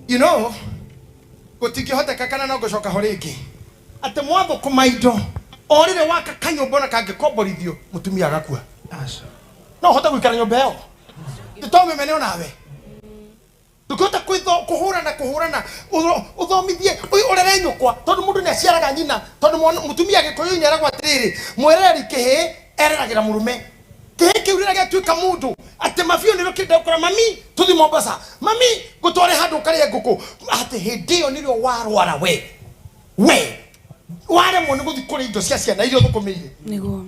You know, gutikihota kakana no gucoka horiki. Ate mwatho kumaido. Orire waka kanyombo na kangikoborithio mutumia agakua. No hota gwikara nyomba yo. Titome meneo nawe. Tukota kuhurana uthomithie urere nyukwa tondu mundu ni aciaraga nyina tondu mutumia gikoyo ni aragwa atiriri mwereri kihi ereragira murume kihi kiurira gatuika mundu ate mafio ni rokida ukora mami tuthi Mombasa mami gutware handu kare nguku ate hindio nirio warwara we ware mu ni guthi kuri indo cia ciana irio thukumiire niguo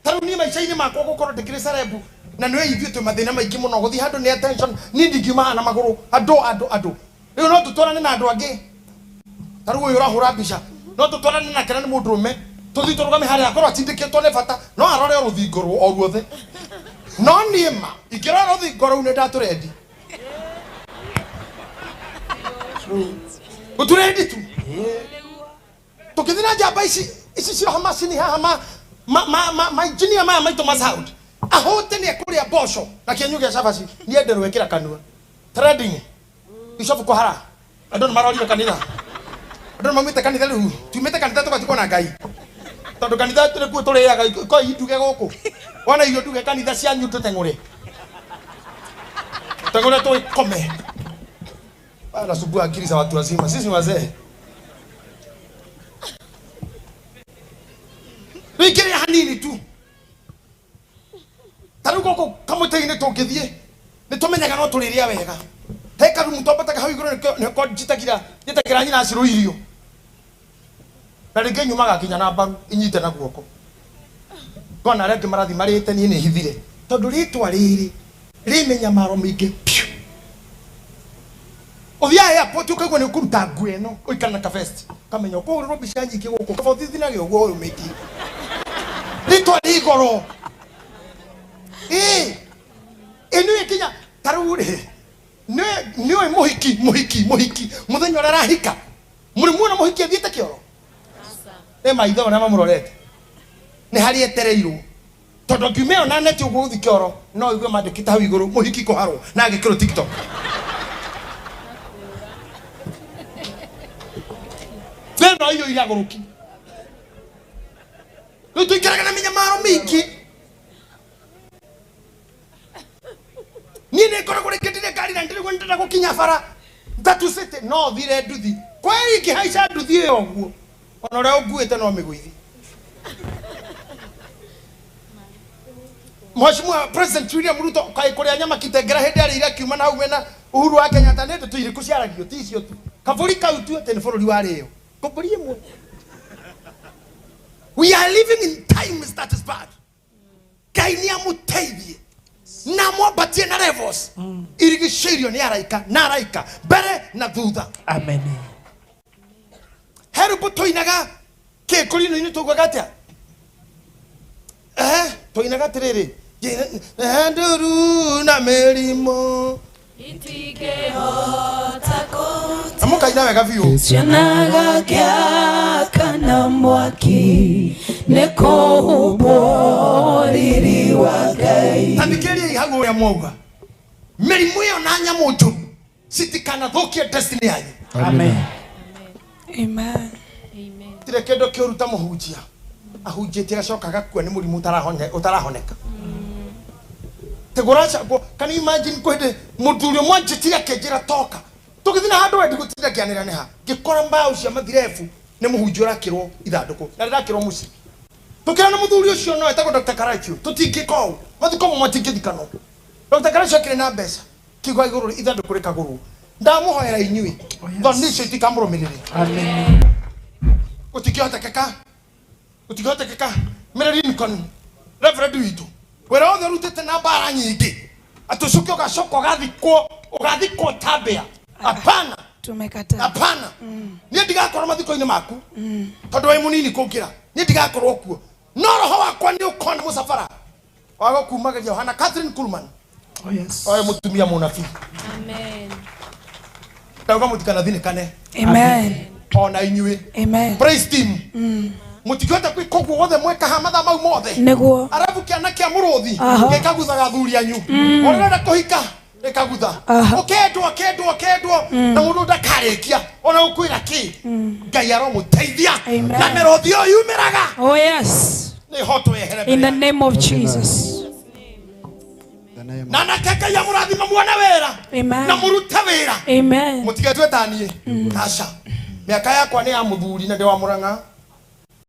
taru ni maica-ini makwa gukorwo ndikiri cerebu na nwe ithuĩ mathina maingĩ mũno gũthiĩ handũ nĩ attention ni ndingiumaga na magũrũ andũ rĩu no tũtwarane na andũ angĩ ta rĩu ũyũ ũrahũra mbica no tũtwarane nake na nĩ mũndũrũme tũthiĩ tũrũgame harĩa akorwo atindĩkĩtwo nĩ bata no arore rũthingo o ruothe no niĩ ma ingĩrora rũthingo rũu nĩ ndatũrendi gũtũrendi tu tũkĩthiĩ na njamba ici cio hamacini haha ma engineer maya maitũ ma sound ahote ni akuria bosho na kienyuge shabashi ni enderu wekira kanua trading bishop ko hara adon maroli kanitha adon mamite kanitha riu tumite kanitha tukatiko na ngai tondu kanitha tule ku tule ya ko iduge goko wana iyo duge kanitha cia nyutu tengure to kome ala subu akili za watu wazima sisi wazee wikire hanini tu taruko ko kamutei-ini tungithie ni tumenyaga no turiria wega heka rumu tombataga hau iguru ne ko jitagira nyina aciru irio na ringi nyumaga kinya na mbaru inyite na guoko kona reke marathi marite ni hithire tondu ritwa riri rimenya maro mingi othia airport ukagwa ni kuruta ngwe no uikana ka fest kamenya ko ro bica nyingi guko ka bothi thina gyo gwo mingi ritwa rigoro enu ekinya tarure ne muhiki muthenya ora rahika muri muona muhiki athiete kioro maitho na mamurorete ni hari etereirwo tondu ngimeo na neti uguo uthi kioro no igwe mandikita hau iguru muhiki kuharwo na agikiro TikTok no iyo ira guruki tuikaraga na minyamaro mingi nini kora kore ketire kari na ndiri kwenda gukinya bara tatu sete no thire nduthi kweri kihaica nduthi iyo guo ona ria unguite no miguithi Mheshimiwa President William Ruto kai kuria nyama kitengera hindi ari ira kiuma na au mena Uhuru wa Kenyatta nende tuiriku ciaragio ti cio tu kaburi kautu ate ni bururi wa rio kaburi imwe. We are living in times that is bad. Kainia muteithie na mwabatie na levels irigicirio ni araika na araika mbere na thutha. Amen. Herubu toinaga ke kulino ini tugwaga atia toinaga tiriri nduru na merimo itigehota kota amukaina wega biu cianaga kya kana mwaki neko huboriri wa Ngai tandikiri hagu ya mwoga merimu yo na nyamu njuru sitikana thokie destiny yanyu. Amen. Amen. Tire kendo kiuruta muhunjia ahunjite gacoka gakua ni murimu utarahoneka teguracha can you imagine kwende muturio mwanjitira kejira toka tukithina handu wendi gutira kianira neha gikora mbao cia mathirefu ni muhunjio rakirwo ithanduku na rakirwo muci tukira na muthuri ucio no etagwo Dr. Karachu tutingiko mathiko mwatingithikano Dr. Karachu akire na mbeca kigwa iguru ithanduku rikaguru ndamuhoera inyui thonicio itikamũrũmĩrĩre. Amen. Gũtingĩhotekeka Mary Lincoln Reverend witũ wĩra wothe ũrutĩte na mbara nyingĩ atũcuke ũgathikwo Tabea. Hapana, tumekataa. Hapana, niĩ ndigakorwo mathiko-inĩ maku tondũ wĩ mũnini kũngĩra niĩ ndigakorwo kuo no roho wakwa nĩ ũkona mũcabara wa gũkumagĩria Yohana Catherine Kuhlman. Oh yes. Oye mũtumia mũnabii. Amen. Tauga mutikana thinikane. Amen. Ona inyue. Amen. Praise team. Mutikota kwikogwo wothe mweka hamatha mau mothe. Neguo. Arabu kiana kia muruthi gekaguthaga thuri anyu. Orenda kuhika ekagutha okendwo na mundu ndakarekia ona ukwira ki ngai aromuteithia na merothi o yumiraga. Oh yes, in the name of Jesus. Na nakeka ya murathima muone wera na murute wera. Amen. Mutigetwe tanie tasha miaka yakwa ni ya muthuri na ndi wa Murang'a